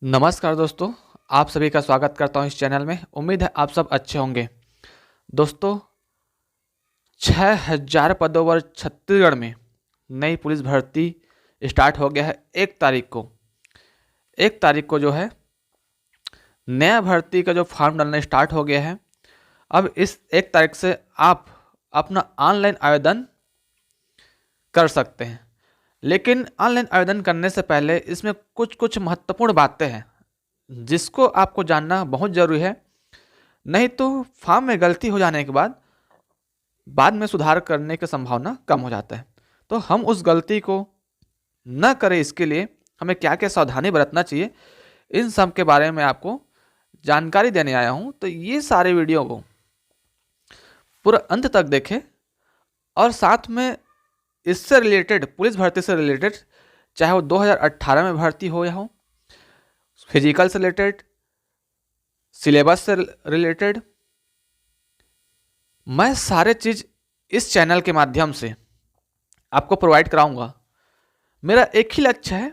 नमस्कार दोस्तों, आप सभी का स्वागत करता हूं इस चैनल में। उम्मीद है आप सब अच्छे होंगे। दोस्तों, 6000 पदों पर छत्तीसगढ़ में नई पुलिस भर्ती स्टार्ट हो गया है। 1 तारीख को जो है नया भर्ती का जो फॉर्म डालना स्टार्ट हो गया है। अब इस 1 तारीख से आप अपना ऑनलाइन आवेदन कर सकते हैं, लेकिन ऑनलाइन आवेदन करने से पहले इसमें कुछ कुछ महत्वपूर्ण बातें हैं जिसको आपको जानना बहुत ज़रूरी है। नहीं तो फॉर्म में गलती हो जाने के बाद में सुधार करने की संभावना कम हो जाता है। तो हम उस गलती को न करें, इसके लिए हमें क्या क्या सावधानी बरतना चाहिए, इन सब के बारे में आपको जानकारी देने आया हूँ। तो ये सारे वीडियो को पूरा अंत तक देखें और साथ में इससे रिलेटेड, पुलिस भर्ती से रिलेटेड, चाहे वो 2018 में भर्ती हो या हो, फिजिकल से रिलेटेड, सिलेबस से रिलेटेड, मैं सारे चीज़ इस चैनल के माध्यम से आपको प्रोवाइड कराऊंगा। मेरा एक ही लक्ष्य है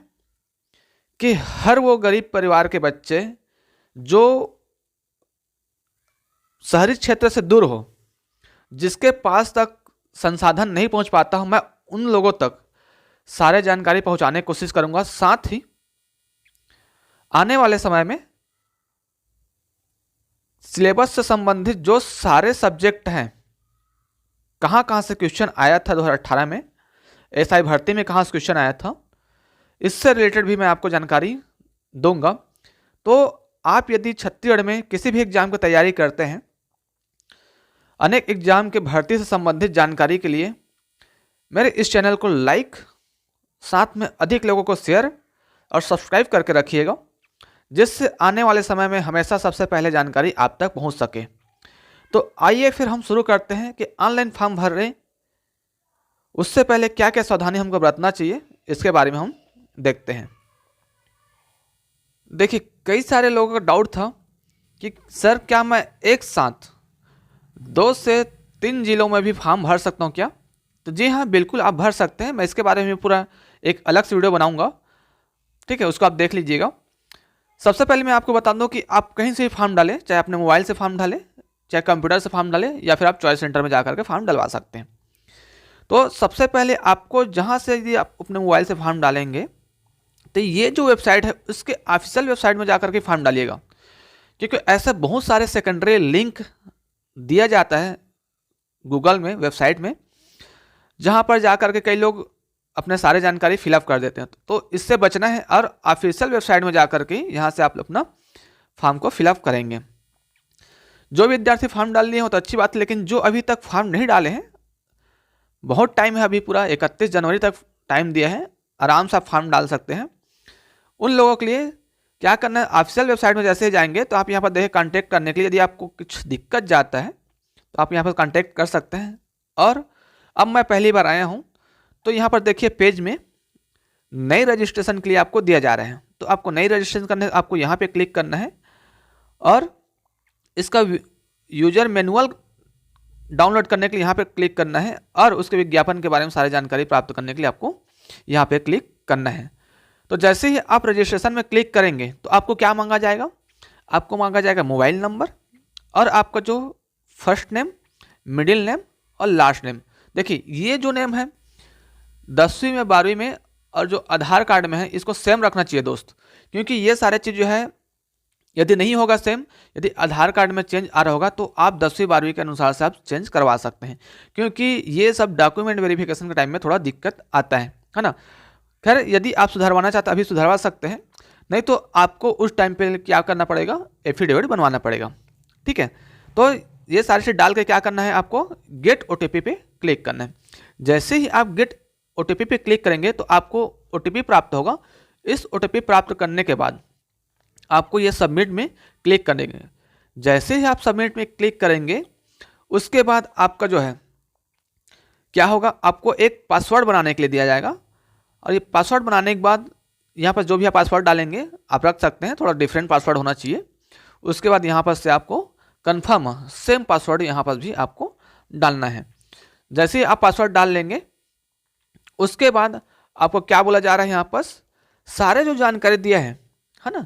कि हर वो गरीब परिवार के बच्चे जो शहरी क्षेत्र से दूर हो, जिसके पास तक संसाधन नहीं पहुंच पाता हूं, मैं उन लोगों तक सारे जानकारी पहुंचाने की कोशिश करूंगा। साथ ही आने वाले समय में सिलेबस से संबंधित जो सारे सब्जेक्ट हैं, कहाँ कहाँ से क्वेश्चन आया था 2018 में, एसआई भर्ती में कहाँ से क्वेश्चन आया था, इससे रिलेटेड भी मैं आपको जानकारी दूंगा। तो आप यदि छत्तीसगढ़ में किसी भी एग्जाम की तैयारी करते हैं, अनेक एग्जाम के भर्ती से संबंधित जानकारी के लिए मेरे इस चैनल को लाइक, साथ में अधिक लोगों को शेयर और सब्सक्राइब करके रखिएगा, जिससे आने वाले समय में हमेशा सबसे पहले जानकारी आप तक पहुंच सके। तो आइए फिर हम शुरू करते हैं कि ऑनलाइन फॉर्म भर रहे उससे पहले क्या क्या सावधानी हमको बरतना चाहिए, इसके बारे में हम देखते हैं। देखिए, कई सारे लोगों का डाउट था कि सर क्या मैं एक साथ 2 से 3 जिलों में भी फॉर्म भर सकता हूँ क्या? तो जी हाँ, बिल्कुल आप भर सकते हैं। मैं इसके बारे में पूरा एक अलग से वीडियो बनाऊंगा, ठीक है, उसको आप देख लीजिएगा। सबसे पहले मैं आपको बता दूं कि आप कहीं से भी फॉर्म डालें, चाहे अपने मोबाइल से फॉर्म डालें, चाहे कंप्यूटर से फॉर्म डालें, या फिर आप चॉइस सेंटर में जाकर के फॉर्म डलवा सकते हैं। तो सबसे पहले आपको जहाँ से यदि आप अपने मोबाइल से फॉर्म डालेंगे, तो ये जो वेबसाइट है उसके ऑफिशियल वेबसाइट में जाकर के फॉर्म डालिएगा, क्योंकि ऐसे बहुत सारे सेकेंडरी लिंक दिया जाता है गूगल में, वेबसाइट में, जहाँ पर जाकर के कई लोग अपने सारे जानकारी फिलअप कर देते हैं। तो इससे बचना है और ऑफिशियल वेबसाइट में जाकर के यहाँ से आप अपना फॉर्म को फिलअप करेंगे। जो विद्यार्थी फॉर्म डाल लिए हो तो अच्छी बात है, लेकिन जो अभी तक फॉर्म नहीं डाले हैं, बहुत टाइम है, अभी पूरा 31 जनवरी तक टाइम दिया है, आराम से आप फॉर्म डाल सकते हैं। उन लोगों के लिए क्या करना है, ऑफिशियल वेबसाइट में जैसे ही जाएंगे तो आप यहाँ पर देखें कॉन्टैक्ट करने के लिए, यदि आपको कुछ दिक्कत जाता है तो आप यहाँ पर कॉन्टैक्ट कर सकते हैं। और अब मैं पहली बार आया हूँ तो यहाँ पर देखिए पेज में नई रजिस्ट्रेशन के लिए आपको दिया जा रहा है। तो आपको नई रजिस्ट्रेशन करने, आपको यहाँ पे क्लिक करना है और इसका यूजर मैनुअल डाउनलोड करने के लिए यहाँ पे क्लिक करना है, और उसके विज्ञापन के बारे में सारी जानकारी प्राप्त करने के लिए आपको यहाँ पे क्लिक करना है। तो जैसे ही आप रजिस्ट्रेशन में क्लिक करेंगे तो आपको क्या मांगा जाएगा, आपको मांगा जाएगा मोबाइल नंबर और आपका जो फर्स्ट नेम, मिडिल नेम और लास्ट नेम। देखिए, ये जो नेम है 10वीं में, 12वीं में और जो आधार कार्ड में है, इसको सेम रखना चाहिए दोस्त, क्योंकि ये सारे चीज़ जो है यदि नहीं होगा सेम, यदि आधार कार्ड में चेंज आ रहा होगा तो आप 10वीं 12वीं के अनुसार से आप चेंज करवा सकते हैं, क्योंकि ये सब डॉक्यूमेंट वेरिफिकेशन के टाइम में थोड़ा दिक्कत आता है ना। खैर, यदि आप सुधरवाना चाहते हैं अभी सुधरवा सकते हैं, नहीं तो आपको उस टाइम पे क्या करना पड़ेगा, एफिडेविट बनवाना पड़ेगा, ठीक है। तो ये सारी चीज़ डाल के क्या करना है, आपको गेट ओटीपी पे क्लिक करना है। जैसे ही आप गेट ओटीपी पे क्लिक करेंगे तो आपको ओटीपी प्राप्त होगा। इस ओटीपी प्राप्त करने के बाद आपको ये सबमिट में क्लिक करेंगे। जैसे ही आप सबमिट में क्लिक करेंगे उसके बाद आपका जो है क्या होगा, आपको एक पासवर्ड बनाने के लिए दिया जाएगा, और ये पासवर्ड बनाने के बाद यहाँ पर जो भी आप पासवर्ड डालेंगे आप रख सकते हैं, थोड़ा डिफरेंट पासवर्ड होना चाहिए। उसके बाद यहाँ पर से आपको कन्फर्म सेम पासवर्ड यहाँ पर भी आपको डालना है। जैसे ही आप पासवर्ड डाल लेंगे उसके बाद आपको क्या बोला जा रहा है, यहाँ पर सारे जो जानकारी दिया है ना,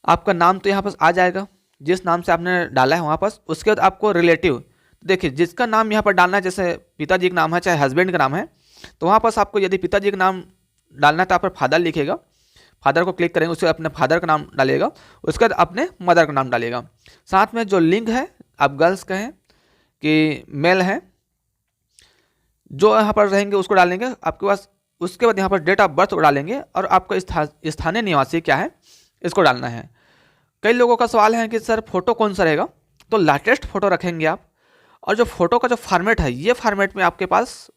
आपका नाम तो यहाँ पर आ जाएगा जिस नाम से आपने डाला है वहाँ पर। उसके बाद आपको रिलेटिव, देखिए जिसका नाम यहाँ पर डालना है, जैसे पिताजी का नाम है चाहे हस्बैंड का नाम है, तो वहाँ पर आपको यदि पिताजी का नाम डालना है तो आप फादर लिखेगा, फादर को क्लिक करेंगे, उसके अपने फादर का नाम डालिएगा, उसके बाद अपने मदर का नाम डालिएगा। साथ में जो लिंग है, आप गर्ल्स कहें कि मेल है, जो यहाँ पर रहेंगे उसको डालेंगे आपके पास। उसके बाद यहाँ पर डेट ऑफ बर्थ डालेंगे और आपका स्थानीय निवासी क्या है इसको डालना है। कई लोगों का सवाल है कि सर फोटो कौन सा रहेगा, तो लेटेस्ट फोटो रखेंगे आप, और जो फोटो का जो फॉर्मेट है ये फॉर्मेट में आपके पास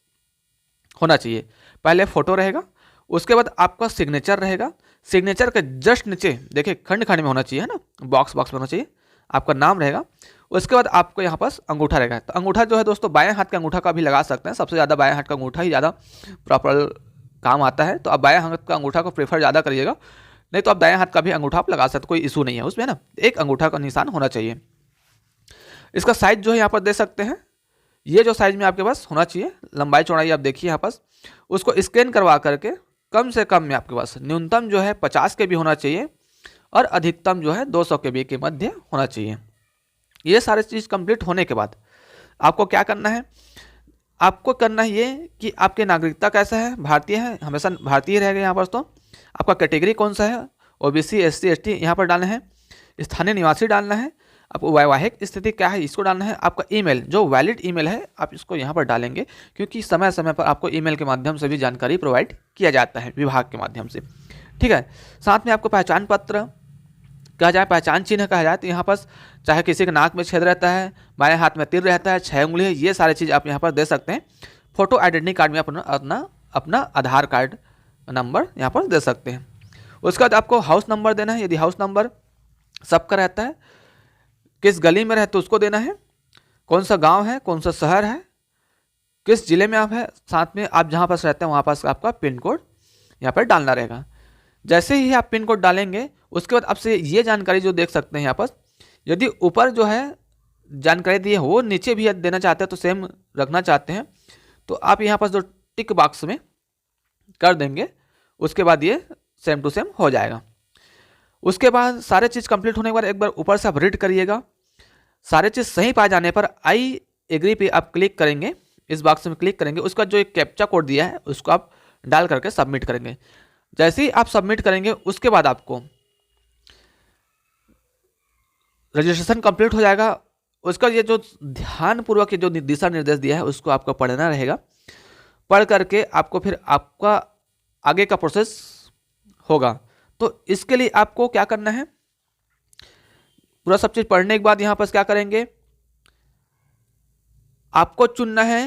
होना चाहिए। पहले फोटो रहेगा, उसके बाद आपका सिग्नेचर रहेगा, सिग्नेचर के जस्ट नीचे देखिए खंड खंड में होना चाहिए, है ना, बॉक्स बॉक्स में होना चाहिए, आपका नाम रहेगा। उसके बाद आपको यहाँ पास अंगूठा रहेगा। तो अंगूठा जो है दोस्तों बाएं हाथ का अंगूठा का भी लगा सकते हैं, सबसे ज़्यादा बाएं हाथ का अंगूठा ही ज़्यादा प्रॉपर काम आता है, तो आप बाएं हाथ का अंगूठा को प्रेफर ज़्यादा करिएगा, नहीं तो आप दाएं हाथ का भी अंगूठा आप लगा सकते, कोई इशू नहीं है उसमें ना, एक अंगूठा का निशान होना चाहिए। इसका साइज जो है यहाँ पर दे सकते हैं, ये जो साइज में आपके पास होना चाहिए, लंबाई चौड़ाई आप देखिए यहाँ पास, उसको स्कैन करवा करके कम से कम में आपके पास न्यूनतम जो है 50 के भी होना चाहिए और अधिकतम जो है 200 के भी के मध्य होना चाहिए। ये सारी चीज़ कंप्लीट होने के बाद आपको क्या करना है, आपको करना है ये कि आपकी नागरिकता कैसा है, भारतीय है, हमेशा भारतीय रहेगा यहाँ पर। तो आपका कैटेगरी कौन सा है, ओबीसी एससी एसटी यहाँ पर डालना है, स्थानीय निवासी डालना है, आपको वैवाहिक स्थिति क्या है इसको डालना है, आपका ईमेल जो वैलिड ईमेल है आप इसको यहाँ पर डालेंगे, क्योंकि समय समय पर आपको ईमेल के माध्यम से भी जानकारी प्रोवाइड किया जाता है विभाग के माध्यम से, ठीक है। साथ में आपको पहचान पत्र कहा जाए, पहचान चिन्ह कहा जाए, तो यहाँ पर चाहे किसी के नाक में छेद रहता है, बाएं हाथ में तीर रहता है, 6 उंगली है, ये सारी चीज़ आप यहाँ पर दे सकते हैं। फोटो आइडेंटिटी कार्ड में अपना आधार कार्ड नंबर यहाँ पर दे सकते हैं। उसके बाद आपको हाउस नंबर देना है, यदि हाउस नंबर सबका रहता है, किस गली में रहते उसको देना है, कौन सा गांव है, कौन सा शहर है, किस जिले में आप है, साथ में आप जहां पास रहते हैं वहां पास आपका पिन कोड यहाँ पर डालना रहेगा। जैसे ही आप पिन कोड डालेंगे उसके बाद आपसे ये जानकारी जो देख सकते हैं यहाँ पर, यदि ऊपर जो है जानकारी दी है वो नीचे भी देना चाहते हैं तो सेम रखना चाहते हैं तो आप यहाँ पर जो टिक बॉक्स में कर देंगे, उसके बाद ये सेम टू सेम हो जाएगा। उसके बाद सारे चीज़ कंप्लीट होने के बाद एक बार ऊपर से आप रीड करिएगा, सारे चीज़ सही पाए जाने पर आई एग्री पे आप क्लिक करेंगे, इस बॉक्स में क्लिक करेंगे, उसका जो एक कैप्चा कोड दिया है उसको आप डाल करके सबमिट करेंगे। जैसे ही आप सबमिट करेंगे उसके बाद आपको रजिस्ट्रेशन कंप्लीट हो जाएगा। उसका ये जो ध्यानपूर्वक जो दिशा निर्देश दिया है उसको आपको पढ़ना रहेगा, पढ़ करके आपको फिर आपका आगे का प्रोसेस होगा। तो इसके लिए आपको क्या करना है, पूरा सब चीज़ पढ़ने के बाद यहाँ पर क्या करेंगे, आपको चुनना है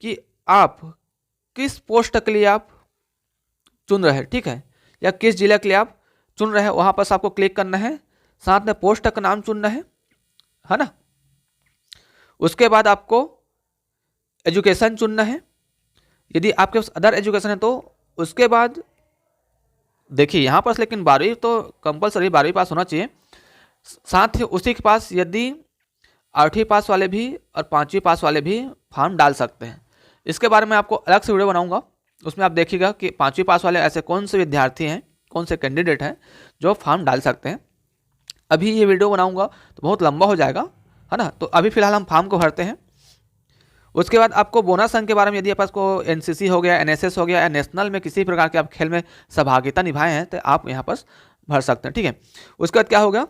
कि आप किस पोस्ट के लिए आप चुन रहे हैं, ठीक है, या किस जिले के लिए आप चुन रहे हैं, वहाँ पर आपको क्लिक करना है, साथ में पोस्ट का नाम चुनना है ना। उसके बाद आपको एजुकेशन चुनना है, यदि आपके पास अदर एजुकेशन है तो उसके बाद देखिए यहाँ पर लेकिन 12वीं तो कंपलसरी 12वीं पास होना चाहिए, साथ ही उसी के पास यदि 8वीं पास वाले भी और 5वीं पास वाले भी फॉर्म डाल सकते हैं। इसके बारे में आपको अलग से वीडियो बनाऊंगा, उसमें आप देखिएगा कि 5वीं पास वाले ऐसे कौन से विद्यार्थी हैं, कौन से कैंडिडेट हैं जो फॉर्म डाल सकते हैं। अभी ये वीडियो बनाऊंगा तो बहुत लंबा हो जाएगा, है ना, तो अभी फिलहाल हम फॉर्म को भरते हैं। उसके बाद आपको बोनस अंक के बारे में, यदि आपको एनसीसी हो गया, एनएसएस हो गया या नेशनल में किसी प्रकार के आप खेल में सहभागिता निभाए हैं तो आप यहाँ पर भर सकते हैं, ठीक है। उसके बाद क्या होगा,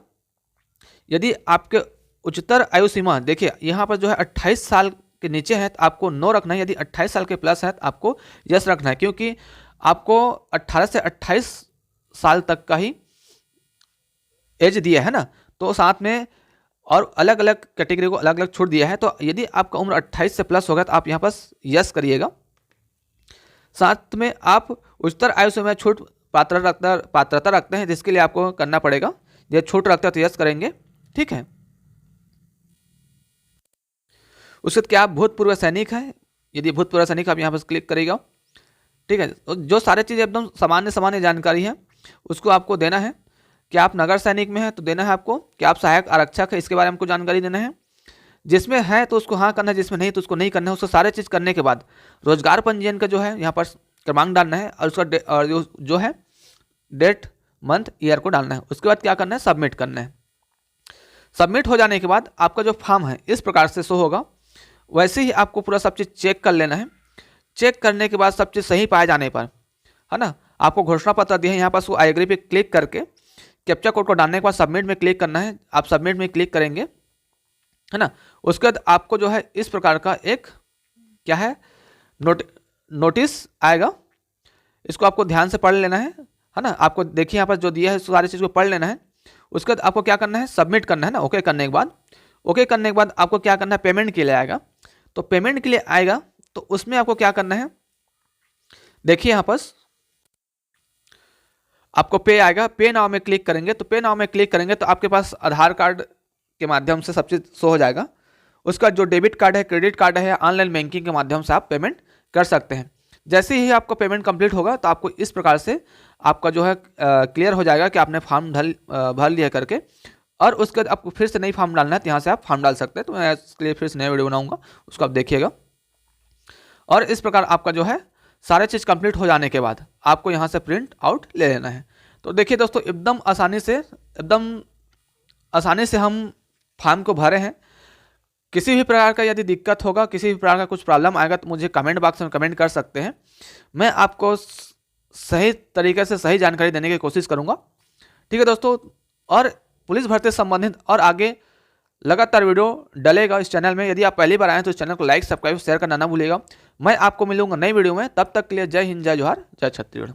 यदि आपके उच्चतर आयु सीमा देखिए यहाँ पर जो है 28 साल के नीचे है तो आपको नो रखना है, यदि 28 साल के प्लस है तो आपको यस रखना है, क्योंकि आपको 18 से 28 साल तक का ही एज दिया है ना, तो साथ में और अलग अलग कैटेगरी को अलग अलग छूट दिया है। तो यदि आपका उम्र 28 से प्लस होगा तो आप यहाँ पर यस करिएगा। साथ में आप उच्चतर आयु सीमा छूट पात्रता रखते हैं, जिसके लिए आपको करना पड़ेगा, यदि छूट रखते हैं तो यस करेंगे, ठीक है। उसके बाद क्या आप भूतपूर्व सैनिक हैं, यदि भूतपूर्व सैनिक आप यहाँ पर क्लिक करेगा, ठीक है। तो जो सारे चीज़ एकदम सामान्य जानकारी है उसको आपको देना है। क्या आप नगर सैनिक में है तो देना है आपको, क्या आप सहायक आरक्षक है इसके बारे में हमको जानकारी देना है, जिसमें है तो उसको हाँ करना है, जिसमें नहीं तो उसको नहीं करना है। उसको सारे चीज़ करने के बाद रोजगार पंजीयन का जो है यहाँ पर क्रमांक डालना है और उसका जो है डेट मंथ ईयर को डालना है। उसके बाद क्या करना है, सबमिट करना है। सबमिट हो जाने के बाद आपका जो फॉर्म है इस प्रकार से शो होगा। वैसे ही आपको पूरा सब चीज़ चेक कर लेना है। चेक करने के बाद सब चीज़ सही पाए जाने पर, है ना, आपको घोषणा पत्र दिया है, यहाँ पास वो आई एग्री पे क्लिक करके कैप्चा कोड को डालने के बाद सबमिट में क्लिक करना है। आप सबमिट में क्लिक करेंगे, है ना, उसके बाद आपको जो है इस प्रकार का एक क्या है नोटिस आएगा। इसको आपको ध्यान से पढ़ लेना है ना। आपको देखिए यहाँ पर जो दिया है सारी चीज़ को पढ़ लेना है। उसके बाद आपको क्या करना है, सबमिट करना है ना। ओके करने के बाद आपको क्या करना है, पेमेंट के लिए आएगा। तो पेमेंट के लिए आएगा तो उसमें आपको क्या करना है, देखिए यहाँ पर आपको पे आएगा। पे नाउ में क्लिक करेंगे तो पे नाउ में क्लिक करेंगे तो आपके पास आधार कार्ड के माध्यम से सब चीज़ शो हो जाएगा। उसका जो डेबिट कार्ड है, क्रेडिट कार्ड है, ऑनलाइन बैंकिंग के माध्यम से आप पेमेंट कर सकते हैं। जैसे ही आपको पेमेंट कंप्लीट होगा तो आपको इस प्रकार से आपका जो है क्लियर हो जाएगा कि आपने फॉर्म भर लिया करके। और उसके बाद आपको फिर से नई फॉर्म डालना है तो यहाँ से आप फॉर्म डाल सकते हैं। तो मैं इसके लिए फिर से नया वीडियो बनाऊंगा, उसको आप देखिएगा। और इस प्रकार आपका जो है सारे चीज़ कंप्लीट हो जाने के बाद आपको यहाँ से प्रिंट आउट ले लेना है। तो देखिए दोस्तों, एकदम आसानी से हम फॉर्म को भरे हैं। किसी भी प्रकार का यदि दिक्कत होगा, किसी भी प्रकार का कुछ प्रॉब्लम आएगा तो मुझे कमेंट बॉक्स में कमेंट कर सकते हैं। मैं आपको सही तरीके से सही जानकारी देने की कोशिश करूंगा। ठीक है दोस्तों, और पुलिस भर्ती से संबंधित और आगे लगातार वीडियो डलेगा इस चैनल में। यदि आप पहली बार आए तो इस चैनल को लाइक, सब्सक्राइब, शेयर करना ना भूलिएगा। मैं आपको मिलूंगा नई वीडियो में। तब तक के लिए जय हिंद, जय जोहार, जय छत्तीसगढ़।